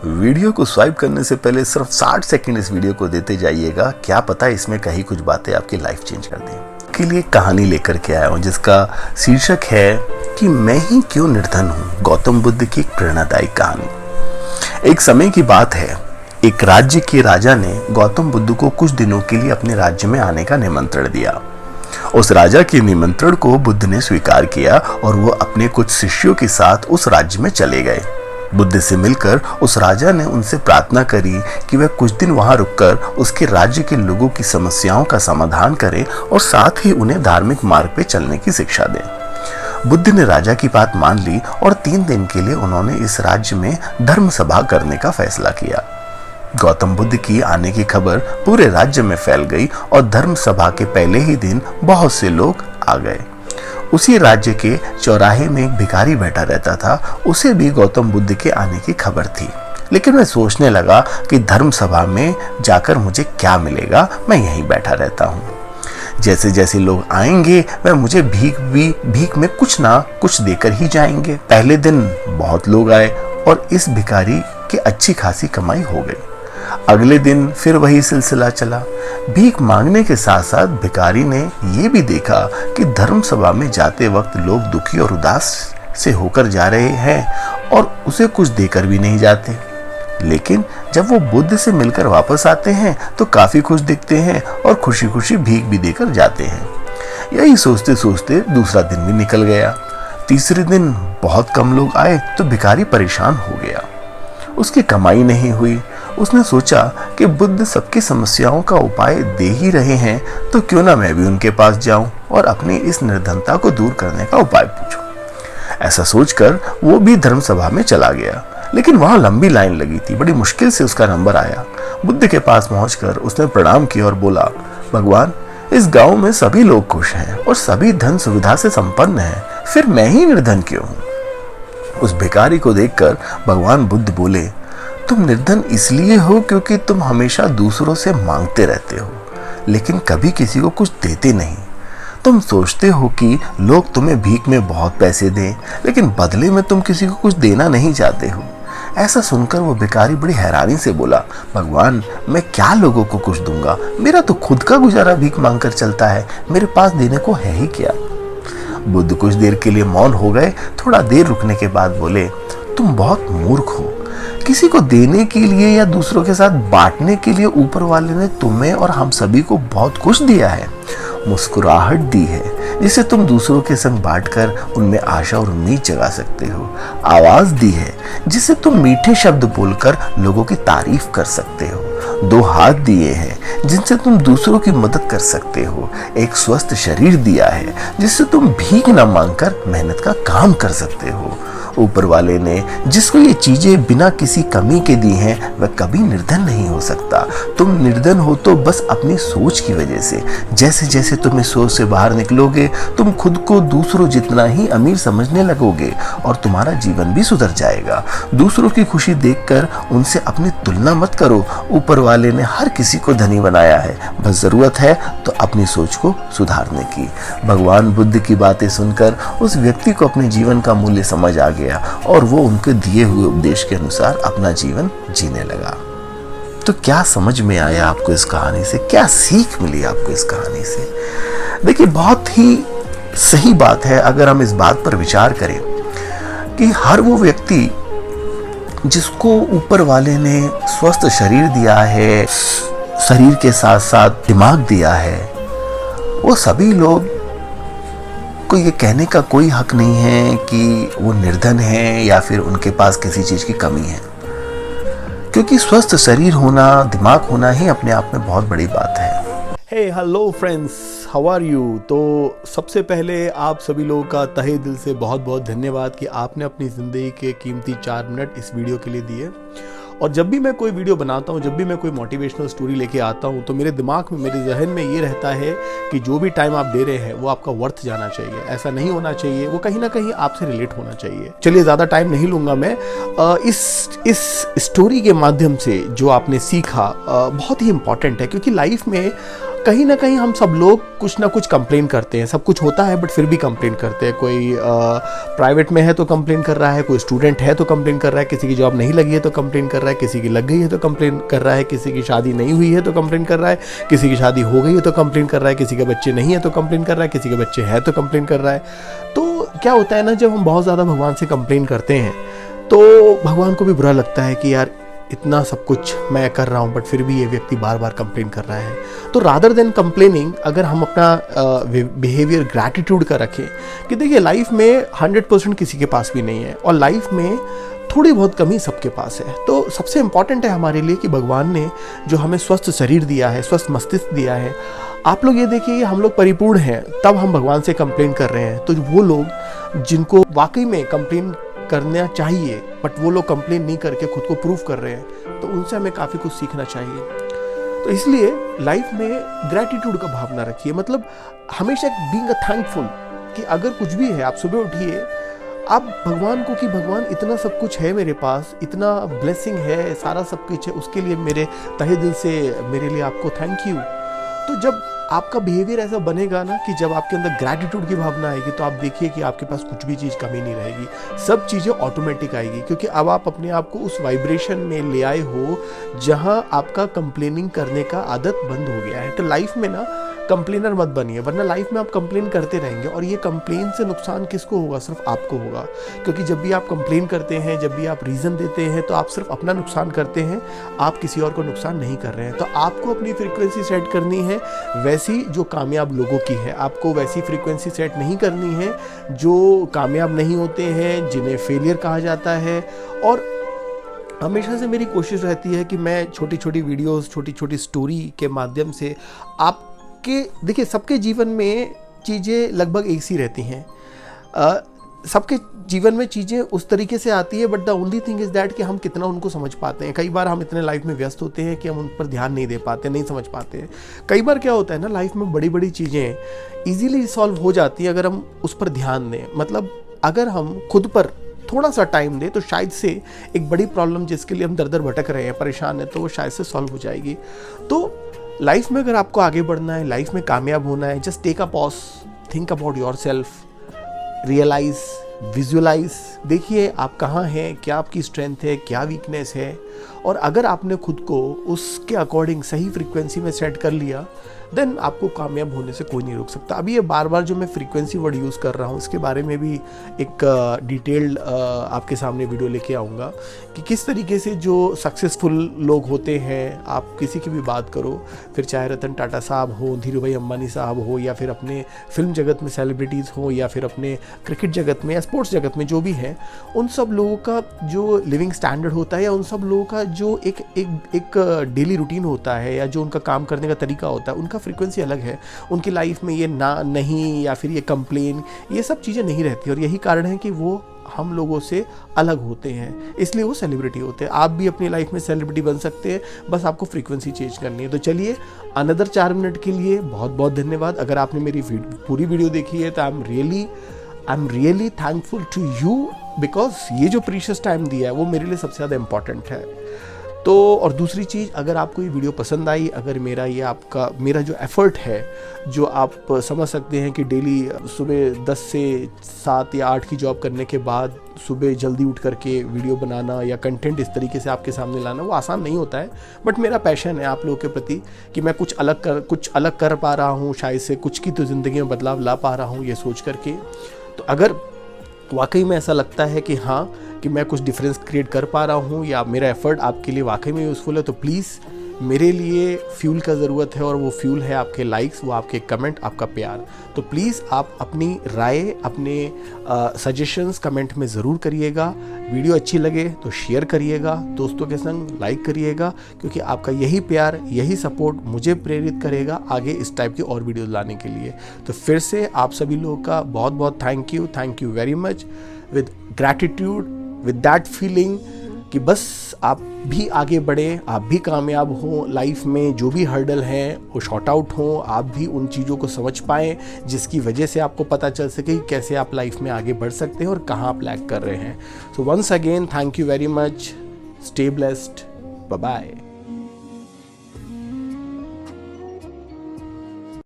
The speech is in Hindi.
वीडियो को स्वाइप करने से पहले सिर्फ 60 सेकंड इस वीडियो को देते जाइएगा, क्या पता इसमें कहीं कुछ बातें आपकी लाइफ चेंज कर दें। के लिए कहानी लेकर के आया हूँ जिसका शीर्षक है कि मैं ही क्यों निर्धन हूँ। गौतम बुद्ध की एक प्रेरणादायी कहानी। एक समय की बात है, एक राज्य के राजा ने गौतम बुद्ध को कुछ दिनों के लिए अपने राज्य में आने का निमंत्रण दिया। उस राजा के निमंत्रण को बुद्ध ने स्वीकार किया और वो अपने कुछ शिष्यों के साथ उस राज्य में चले गए। बुद्ध से मिलकर उस राजा ने उनसे प्रार्थना करी कि वह कुछ दिन वहां रुककर उसके राज्य के लोगों की समस्याओं का समाधान करें और साथ ही उन्हें धार्मिक मार्ग पे चलने की शिक्षा दें। बुद्ध ने राजा की बात मान ली और 3 दिन के लिए उन्होंने इस राज्य में धर्म सभा करने का फैसला किया। गौतम बुद्ध की आने की खबर पूरे राज्य में फैल गई और धर्म सभा के पहले ही दिन बहुत से लोग आ गए। उसी राज्य के चौराहे में एक भिखारी बैठा रहता था। उसे भी गौतम बुद्ध के आने की खबर थी, लेकिन वह सोचने लगा कि धर्म सभा में जाकर मुझे क्या मिलेगा, मैं यहीं बैठा रहता हूँ। जैसे जैसे लोग आएंगे वह मुझे भीख में कुछ ना कुछ देकर ही जाएंगे। पहले दिन बहुत लोग आए और इस भिखारी की अच्छी खासी कमाई हो गई। अगले दिन फिर वही सिलसिला चला। भीख मांगने के साथ साथ भिखारी ने यह भी देखा कि धर्म सभा में जाते वक्त लोग दुखी और उदास से होकर जा रहे हैं और उसे कुछ देकर भी नहीं जाते, लेकिन जब वो बुद्ध से मिलकर वापस आते हैं तो काफी खुश दिखते हैं और खुशी खुशी भीख भी देकर जाते हैं। यही सोचते सोचते दूसरा दिन भी निकल गया। तीसरे दिन बहुत कम लोग आए तो भिखारी परेशान हो गया। उसकी कमाई नहीं हुई। उसने सोचा कि बुद्ध सबकी समस्याओं का उपाय दे ही रहे हैं, तो क्यों ना मैं भी उनके पास जाऊं और अपनी इस निर्धनता को दूर करने का उपाय पूछूं। ऐसा सोचकर वो भी धर्म सभा में चला गया, लेकिन वहां लंबी लाइन लगी थी। बड़ी मुश्किल से उसका नंबर आया। बुद्ध के पास पहुंचकर उसने प्रणाम किया और बोला, भगवान, इस गांव में सभी लोग खुश हैं और सभी धन सुविधा से संपन्न हैं, फिर मैं ही निर्धन क्यों हूं? उस भिखारी को देखकर भगवान बुद्ध बोले, तुम निर्धन इसलिए हो क्योंकि तुम हमेशा दूसरों से मांगते रहते हो, लेकिन कभी किसी को कुछ देते नहीं। तुम सोचते हो कि लोग तुम्हें भीख में बहुत पैसे दें, लेकिन बदले में तुम किसी को कुछ देना नहीं चाहते हो। ऐसा सुनकर वो भिखारी बड़ी हैरानी से बोला, भगवान, मैं क्या लोगों को कुछ दूंगा? मेरा तो खुद का गुजारा भीख मांगकर चलता है, मेरे पास देने को है ही क्या? बुद्ध कुछ देर के लिए मौन हो गए। थोड़ा देर रुकने के बाद बोले, तुम बहुत मूर्ख हो। किसी को देने के लिए या दूसरों के साथ बांटने के लिए ऊपर वाले ने तुम्हें और हम सभी को बहुत कुछ दिया है। मुस्कुराहट दी है जिसे तुम दूसरों के संग बांटकर उनमें आशा और उम्मीद जगा सकते हो। आवाज दी है जिसे तुम मीठे शब्द बोलकर लोगों की तारीफ कर सकते हो। 2 हाथ दिए हैं जिनसे तुम दूसरों की मदद कर सकते हो। एक स्वस्थ शरीर दिया है जिससे तुम भीख न मांगकर मेहनत का काम कर सकते हो। ऊपर वाले ने जिसको ये चीजें बिना किसी कमी के दी हैं, वह कभी निर्धन नहीं हो सकता। तुम निर्धन हो तो बस अपनी सोच की वजह से। जैसे जैसे तुम इस सोच से बाहर निकलोगे, तुम खुद को दूसरों जितना ही अमीर समझने लगोगे और तुम्हारा जीवन भी सुधर जाएगा। दूसरों की खुशी देखकर उनसे अपनी तुलना मत करो। ऊपर वाले ने हर किसी को धनी बनाया है, बस जरूरत है तो अपनी सोच को सुधारने की। भगवान बुद्ध की बातें सुनकर उस व्यक्ति को अपने जीवन का मूल्य समझ आ गया और वो उनके दिए हुए उपदेश के अनुसार अपना जीवन जीने लगा। तो क्या समझ में आया आपको इस कहानी से? क्या सीख मिली आपको इस कहानी से? देखिए, बहुत ही सही बात है अगर हम इस बात पर विचार करें कि हर वो व्यक्ति जिसको ऊपर वाले ने स्वस्थ शरीर दिया है, शरीर के साथ साथ दिमाग दिया है, वो सभी लोग को ये कहने का कोई हक नहीं है कि वो निर्धन है या फिर उनके पास किसी चीज की कमी है, क्योंकि स्वस्थ शरीर होना, दिमाग होना ही अपने आप में बहुत बड़ी बात है। Hey hello friends, how are you? तो सबसे पहले आप सभी लोगों का तहे दिल से बहुत बहुत धन्यवाद कि आपने अपनी ज़िंदगी के कीमती 4 मिनट इस वीडियो के लिए दिए। और जब भी मैं कोई वीडियो बनाता हूँ, जब भी मैं कोई मोटिवेशनल स्टोरी लेके आता हूँ, तो मेरे दिमाग में, मेरे जहन में ये रहता है कि जो भी टाइम आप दे रहे हैं वो आपका वर्थ जाना चाहिए। ऐसा नहीं होना चाहिए, वो कहीं ना कहीं आपसे रिलेट होना चाहिए। चलिए, ज़्यादा टाइम नहीं लूँगा मैं। इस स्टोरी के माध्यम से जो आपने सीखा बहुत ही इम्पॉर्टेंट है, क्योंकि लाइफ में कहीं ना कहीं हम सब लोग कुछ ना कुछ कंप्लेन करते हैं, सब कुछ होता है बट फिर भी कंप्लेन करते हैं। कोई प्राइवेट में है तो कंप्लेन कर रहा है, कोई स्टूडेंट है तो कंप्लेन कर रहा है, किसी की जॉब नहीं लगी है तो कंप्लेन कर रहा है, किसी की लग गई है तो कंप्लेन कर रहा है, किसी की शादी नहीं हुई है तो कंप्लेन कर रहा है, किसी की शादी हो गई है तो कंप्लेन कर रहा है, किसी के बच्चे नहीं है तो कंप्लेन कर रहा है, किसी के बच्चे हैं तो कंप्लेन कर रहा है। तो क्या होता है ना, जब हम बहुत ज़्यादा भगवान से कंप्लेन करते हैं तो भगवान को भी बुरा लगता है कि यार इतना सब कुछ मैं कर रहा हूँ बट फिर भी ये व्यक्ति बार बार कंप्लेन कर रहा है। तो रादर देन कंप्लेनिंग, अगर हम अपना बिहेवियर ग्रैटिट्यूड का रखें कि देखिए लाइफ में 100% किसी के पास भी नहीं है और लाइफ में थोड़ी बहुत कमी सबके पास है। तो सबसे इम्पॉर्टेंट है हमारे लिए कि भगवान ने जो हमें स्वस्थ शरीर दिया है, स्वस्थ मस्तिष्क दिया है, आप लोग ये देखिए हम लोग परिपूर्ण हैं तब हम भगवान से कंप्लेन कर रहे हैं। तो वो लोग जिनको वाकई में कंप्लेन करना चाहिए बट वो लोग कंप्लेन नहीं करके खुद को प्रूव कर रहे हैं, तो उनसे हमें काफ़ी कुछ सीखना चाहिए। तो इसलिए लाइफ में ग्रैटिट्यूड का भावना रखिए, मतलब हमेशा बीइंग अ थैंकफुल कि अगर कुछ भी है, आप सुबह उठिए, आप भगवान को कि भगवान इतना सब कुछ है मेरे पास, इतना ब्लेसिंग है, सारा सब कुछ है, उसके लिए मेरे तहे दिल से मेरे लिए आपको थैंक यू। तो जब आपका बिहेवियर ऐसा बनेगा ना कि जब आपके अंदर ग्रैटिट्यूड की भावना आएगी तो आप देखिए कि आपके पास कुछ भी चीज़ कमी नहीं रहेगी, सब चीज़ें ऑटोमेटिक आएगी, क्योंकि अब आप अपने आप को उस वाइब्रेशन में ले आए हो जहां आपका कंप्लेनिंग करने का आदत बंद हो गया है। तो लाइफ में ना कंप्लेनर मत बनिए, वरना लाइफ में आप कंप्लेन करते रहेंगे और ये कंप्लेन से नुकसान किसको होगा? सिर्फ आपको होगा, क्योंकि जब भी आप कंप्लेन करते हैं, जब भी आप रीज़न देते हैं तो आप सिर्फ अपना नुकसान करते हैं, आप किसी और को नुकसान नहीं कर रहे हैं। तो आपको अपनी फ्रीक्वेंसी सेट करनी है वैसी जो कामयाब लोगों की है, आपको वैसी फ्रीक्वेंसी सेट नहीं करनी है जो कामयाब नहीं होते हैं, जिन्हें फेलियर कहा जाता है। और हमेशा से मेरी कोशिश रहती है कि मैं छोटी छोटी वीडियोस, छोटी छोटी स्टोरी के माध्यम से आपके, देखिए सबके जीवन में चीज़ें लगभग एक सी रहती हैं, सबके जीवन में चीज़ें उस तरीके से आती है, but the only thing is that कि हम कितना उनको समझ पाते हैं। कई बार हम इतने लाइफ में व्यस्त होते हैं कि हम उन पर ध्यान नहीं दे पाते, नहीं समझ पाते हैं। कई बार क्या होता है ना, लाइफ में बड़ी बड़ी चीज़ें ईजीली सॉल्व हो जाती हैं अगर हम उस पर ध्यान दें, मतलब अगर हम खुद पर थोड़ा सा टाइम दें तो शायद से एक बड़ी प्रॉब्लम जिसके लिए हम दर दर भटक रहे हैं, परेशान हैं, तो वो शायद से सॉल्व हो जाएगी। तो लाइफ में अगर आपको आगे बढ़ना है, लाइफ में कामयाब होना है, just take a pause, think about yourself, realize, visualize, देखिए आप कहाँ हैं, क्या आपकी स्ट्रेंथ है, क्या वीकनेस है, और अगर आपने खुद को उसके अकॉर्डिंग सही फ्रीक्वेंसी में सेट कर लिया देन आपको कामयाब होने से कोई नहीं रोक सकता। अभी ये बार बार जो मैं फ्रीक्वेंसी वर्ड यूज़ कर रहा हूँ इसके बारे में भी एक डिटेल्ड आपके सामने वीडियो लेके आऊँगा कि किस तरीके से जो सक्सेसफुल लोग होते हैं, आप किसी की भी बात करो, फिर चाहे रतन टाटा साहब हो, धीरू भाई अंबानी साहब हो, या फिर अपने फिल्म जगत में सेलिब्रिटीज़ हो, या फिर अपने क्रिकेट जगत में या स्पोर्ट्स जगत में जो भी है, उन सब लोगों का जो लिविंग स्टैंडर्ड होता है या उन सब लोगों का जो एक डेली रूटीन होता है या जो उनका काम करने का तरीका होता है, उनका फ्रीक्वेंसी अलग है। उनकी लाइफ में ये ना, नहीं, या फिर ये कंप्लेन, ये सब चीज़ें नहीं रहती, और यही कारण है कि वो हम लोगों से अलग होते हैं, इसलिए वो सेलिब्रिटी होते हैं। आप भी अपनी लाइफ में सेलिब्रिटी बन सकते हैं, बस आपको फ्रीक्वेंसी चेंज करनी है। तो चलिए, अनदर 4 मिनट के लिए बहुत बहुत धन्यवाद। अगर आपने मेरी पूरी वीडियो देखी है तो I am really thankful to you, because ये जो प्रीशियस टाइम दिया है वो मेरे लिए सबसे ज़्यादा इम्पॉर्टेंट है। तो और दूसरी चीज़, अगर आपको ये वीडियो पसंद आई, अगर मेरा जो एफर्ट है, जो आप समझ सकते हैं कि डेली सुबह 10 से 7 या 8 की जॉब करने के बाद सुबह जल्दी उठ करके वीडियो बनाना या कंटेंट इस तरीके से आपके सामने लाना, वो आसान नहीं होता है, बट मेरा पैशन है आप लोगों के प्रति कि मैं कुछ अलग कर पा रहा हूँ, शायद से कुछ की तो ज़िंदगी में बदलाव ला पा रहा हूँ ये सोच करके। तो अगर वाकई में ऐसा लगता है कि हाँ, कि मैं कुछ डिफरेंस क्रिएट कर पा रहा हूँ या मेरा एफर्ट आपके लिए वाकई में यूज़फुल है, तो प्लीज़, मेरे लिए फ्यूल का ज़रूरत है और वो फ्यूल है आपके लाइक्स, वो आपके कमेंट, आपका प्यार। तो प्लीज़ आप अपनी राय, अपने सजेशंस कमेंट में ज़रूर करिएगा। वीडियो अच्छी लगे तो शेयर करिएगा, दोस्तों के संग लाइक करिएगा, क्योंकि आपका यही प्यार, यही सपोर्ट मुझे प्रेरित करेगा आगे इस टाइप की और वीडियोज़ लाने के लिए। तो फिर से आप सभी लोगों का बहुत बहुत thank you very much, with gratitude, with that feeling कि बस आप भी आगे बढ़ें, आप भी कामयाब हों, लाइफ में जो भी हर्डल हैं वो शॉर्ट आउट हों, आप भी उन चीज़ों को समझ पाएँ जिसकी वजह से आपको पता चल सके कि कैसे आप लाइफ में आगे बढ़ सकते हैं और कहाँ आप लैग कर रहे हैं। So once again thank you very much, stay blessed, bye bye.